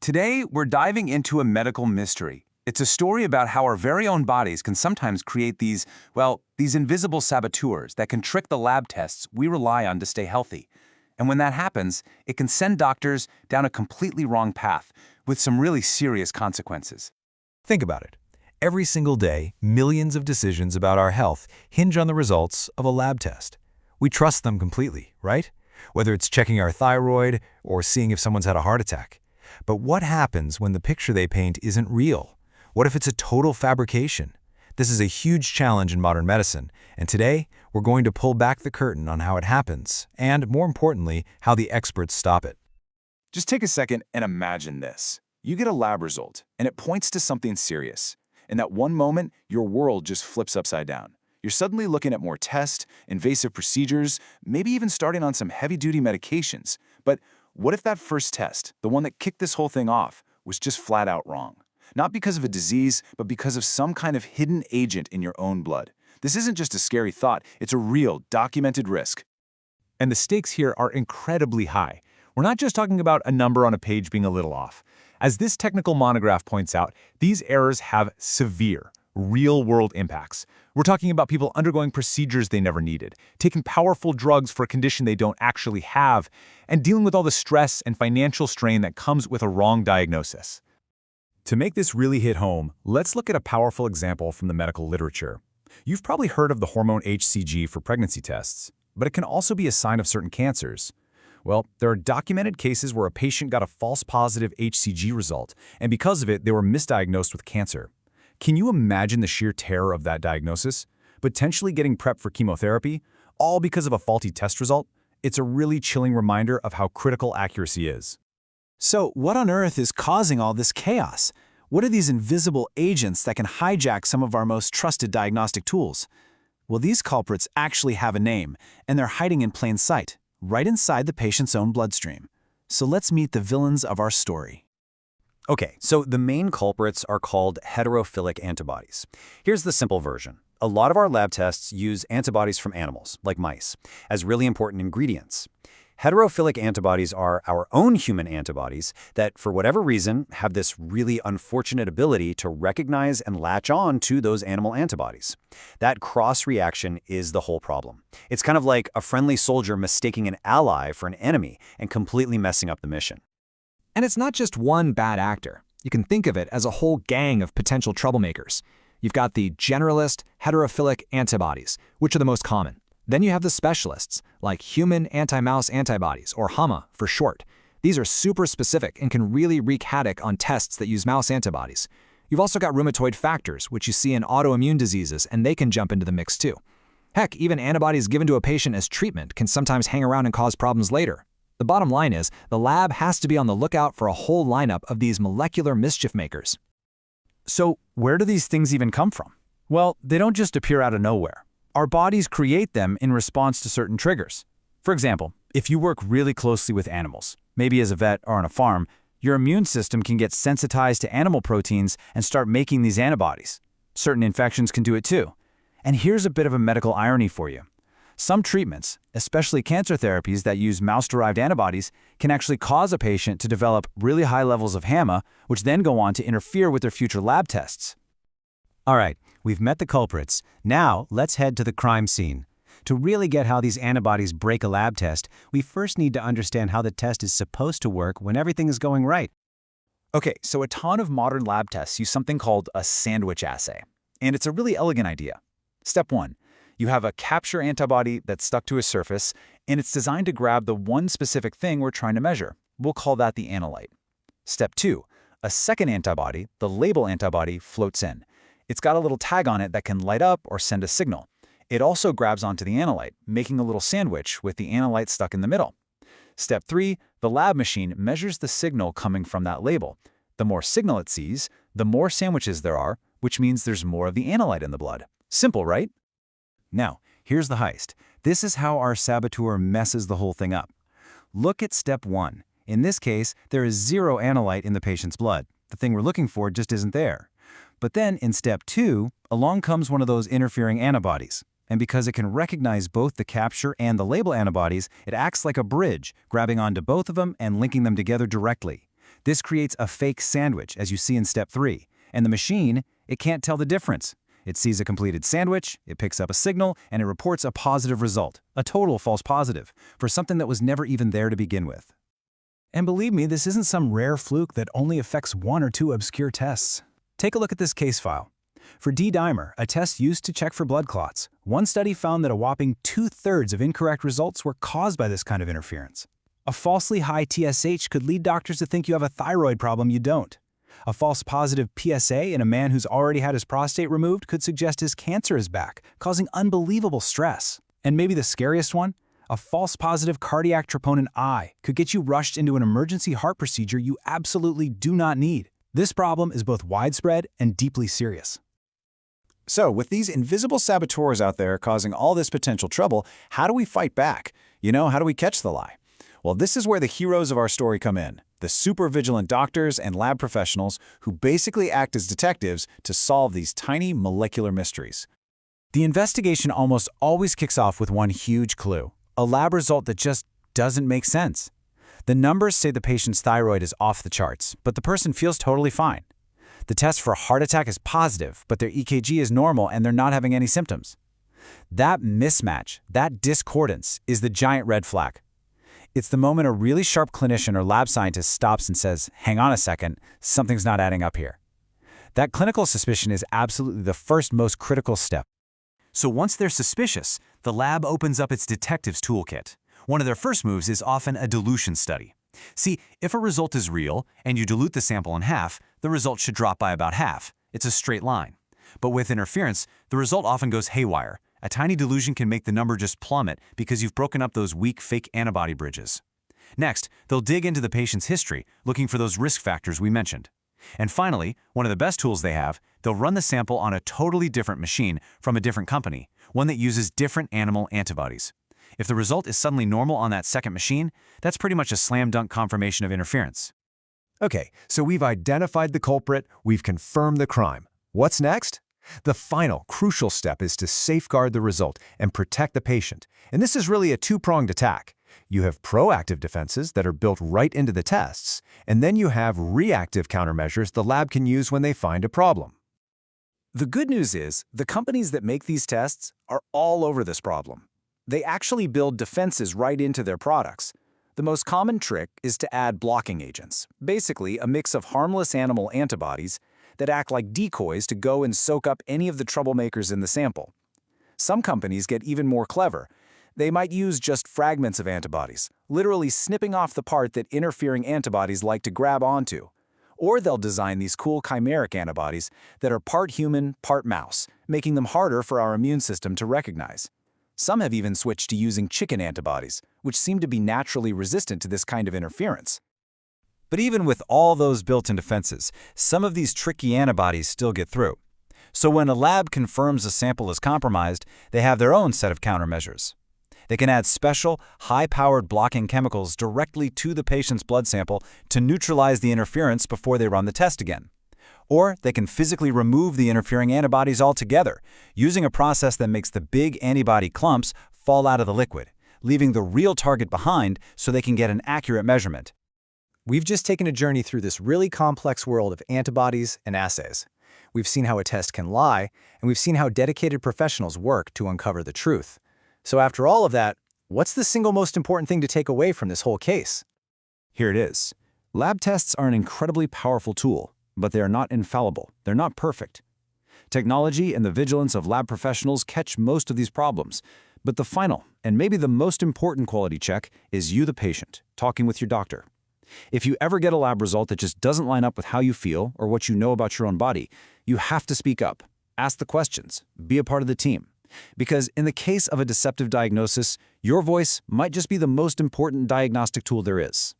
Today, we're diving into a medical mystery. It's a story about how our very own bodies can sometimes create these invisible saboteurs that can trick the lab tests we rely on to stay healthy. And when that happens, it can send doctors down a completely wrong path with some really serious consequences. Think about it. Every single day, millions of decisions about our health hinge on the results of a lab test. We trust them completely, right? Whether it's checking our thyroid or seeing if someone's had a heart attack. But what happens when the picture they paint isn't real? What if it's a total fabrication? This is a huge challenge in modern medicine, and today we're going to pull back the curtain on how it happens, and more importantly, how the experts stop it. Just take a second and imagine this. You get a lab result, and it points to something serious. In that one moment, your world just flips upside down. You're suddenly looking at more tests, invasive procedures, maybe even starting on some heavy-duty medications. But what if that first test, the one that kicked this whole thing off, was just flat out wrong? Not because of a disease, but because of some kind of hidden agent in your own blood. This isn't just a scary thought, it's a real, documented risk. And the stakes here are incredibly high. We're not just talking about a number on a page being a little off. As this technical monograph points out, these errors have severe, real-world impacts. We're talking about people undergoing procedures they never needed, taking powerful drugs for a condition they don't actually have, and dealing with all the stress and financial strain that comes with a wrong diagnosis. To make this really hit home, let's look at a powerful example from the medical literature. You've probably heard of the hormone hCG for pregnancy tests, but it can also be a sign of certain cancers. Well, there are documented cases where a patient got a false positive hCG result, and because of it, they were misdiagnosed with cancer. Can you imagine the sheer terror of that diagnosis? Potentially getting prepped for chemotherapy, all because of a faulty test result? It's a really chilling reminder of how critical accuracy is. So, what on earth is causing all this chaos? What are these invisible agents that can hijack some of our most trusted diagnostic tools? Well, these culprits actually have a name, and they're hiding in plain sight, right inside the patient's own bloodstream. So let's meet the villains of our story. Okay, so the main culprits are called heterophilic antibodies. Here's the simple version. A lot of our lab tests use antibodies from animals, like mice, as really important ingredients. Heterophilic antibodies are our own human antibodies that, for whatever reason, have this really unfortunate ability to recognize and latch on to those animal antibodies. That cross-reaction is the whole problem. It's kind of like a friendly soldier mistaking an ally for an enemy and completely messing up the mission. And it's not just one bad actor. You can think of it as a whole gang of potential troublemakers. You've got the generalist heterophilic antibodies, which are the most common. Then you have the specialists, like human anti-mouse antibodies, or HAMA for short. These are super specific and can really wreak havoc on tests that use mouse antibodies. You've also got rheumatoid factors, which you see in autoimmune diseases, and they can jump into the mix too. Heck, even antibodies given to a patient as treatment can sometimes hang around and cause problems later. The bottom line is, the lab has to be on the lookout for a whole lineup of these molecular mischief makers. So, where do these things even come from? Well, they don't just appear out of nowhere. Our bodies create them in response to certain triggers. For example, if you work really closely with animals, maybe as a vet or on a farm, your immune system can get sensitized to animal proteins and start making these antibodies. Certain infections can do it too. And here's a bit of a medical irony for you. Some treatments, especially cancer therapies that use mouse-derived antibodies, can actually cause a patient to develop really high levels of HAMA, which then go on to interfere with their future lab tests. All right, we've met the culprits. Now, let's head to the crime scene. To really get how these antibodies break a lab test, we first need to understand how the test is supposed to work when everything is going right. Okay, so a ton of modern lab tests use something called a sandwich assay. And it's a really elegant idea. Step 1. You have a capture antibody that's stuck to a surface, and it's designed to grab the one specific thing we're trying to measure. We'll call that the analyte. Step 2. A second antibody, the label antibody, floats in. It's got a little tag on it that can light up or send a signal. It also grabs onto the analyte, making a little sandwich with the analyte stuck in the middle. Step 3. The lab machine measures the signal coming from that label. The more signal it sees, the more sandwiches there are, which means there's more of the analyte in the blood. Simple, right? Now, here's the heist. This is how our saboteur messes the whole thing up. Look at step 1. In this case, there is 0 analyte in the patient's blood. The thing we're looking for just isn't there. But then in step 2, along comes one of those interfering antibodies. And because it can recognize both the capture and the label antibodies, it acts like a bridge, grabbing onto both of them and linking them together directly. This creates a fake sandwich, as you see in step 3, and the machine, it can't tell the difference. It sees a completed sandwich, it picks up a signal, and it reports a positive result, a total false positive, for something that was never even there to begin with. And believe me, this isn't some rare fluke that only affects 1 or 2 obscure tests. Take a look at this case file. For D-dimer, a test used to check for blood clots, one study found that a whopping 2/3 of incorrect results were caused by this kind of interference. A falsely high TSH could lead doctors to think you have a thyroid problem you don't. A false positive PSA in a man who's already had his prostate removed could suggest his cancer is back, causing unbelievable stress. And maybe the scariest one? A false positive cardiac troponin I could get you rushed into an emergency heart procedure you absolutely do not need. This problem is both widespread and deeply serious. So, with these invisible saboteurs out there causing all this potential trouble, how do we fight back? How do we catch the lie? Well, this is where the heroes of our story come in, the super vigilant doctors and lab professionals who basically act as detectives to solve these tiny molecular mysteries. The investigation almost always kicks off with one huge clue, a lab result that just doesn't make sense. The numbers say the patient's thyroid is off the charts, but the person feels totally fine. The test for a heart attack is positive, but their EKG is normal and they're not having any symptoms. That mismatch, that discordance, is the giant red flag. It's the moment a really sharp clinician or lab scientist stops and says, hang on a second, something's not adding up here. That clinical suspicion is absolutely the first most critical step. So once they're suspicious, the lab opens up its detective's toolkit. One of their first moves is often a dilution study. See, if a result is real and you dilute the sample in half, the result should drop by about half. It's a straight line. But with interference, the result often goes haywire. A tiny dilution can make the number just plummet because you've broken up those weak fake antibody bridges. Next, they'll dig into the patient's history, looking for those risk factors we mentioned. And finally, one of the best tools they have, they'll run the sample on a totally different machine from a different company, one that uses different animal antibodies. If the result is suddenly normal on that second machine, that's pretty much a slam dunk confirmation of interference. Okay, so we've identified the culprit, we've confirmed the crime. What's next? The final, crucial step is to safeguard the result and protect the patient. And this is really a two-pronged attack. You have proactive defenses that are built right into the tests, and then you have reactive countermeasures the lab can use when they find a problem. The good news is, the companies that make these tests are all over this problem. They actually build defenses right into their products. The most common trick is to add blocking agents, basically a mix of harmless animal antibodies that act like decoys to go and soak up any of the troublemakers in the sample. Some companies get even more clever. They might use just fragments of antibodies, literally snipping off the part that interfering antibodies like to grab onto. Or they'll design these cool chimeric antibodies that are part human, part mouse, making them harder for our immune system to recognize. Some have even switched to using chicken antibodies, which seem to be naturally resistant to this kind of interference. But even with all those built-in defenses, some of these tricky antibodies still get through. So when a lab confirms a sample is compromised, they have their own set of countermeasures. They can add special, high-powered blocking chemicals directly to the patient's blood sample to neutralize the interference before they run the test again. Or they can physically remove the interfering antibodies altogether, using a process that makes the big antibody clumps fall out of the liquid, leaving the real target behind so they can get an accurate measurement. We've just taken a journey through this really complex world of antibodies and assays. We've seen how a test can lie, and we've seen how dedicated professionals work to uncover the truth. So after all of that, what's the single most important thing to take away from this whole case? Here it is. Lab tests are an incredibly powerful tool, but they are not infallible. They're not perfect. Technology and the vigilance of lab professionals catch most of these problems, but the final, and maybe the most important quality check, is you, the patient, talking with your doctor. If you ever get a lab result that just doesn't line up with how you feel or what you know about your own body, you have to speak up, ask the questions, be a part of the team. Because in the case of a deceptive diagnosis, your voice might just be the most important diagnostic tool there is.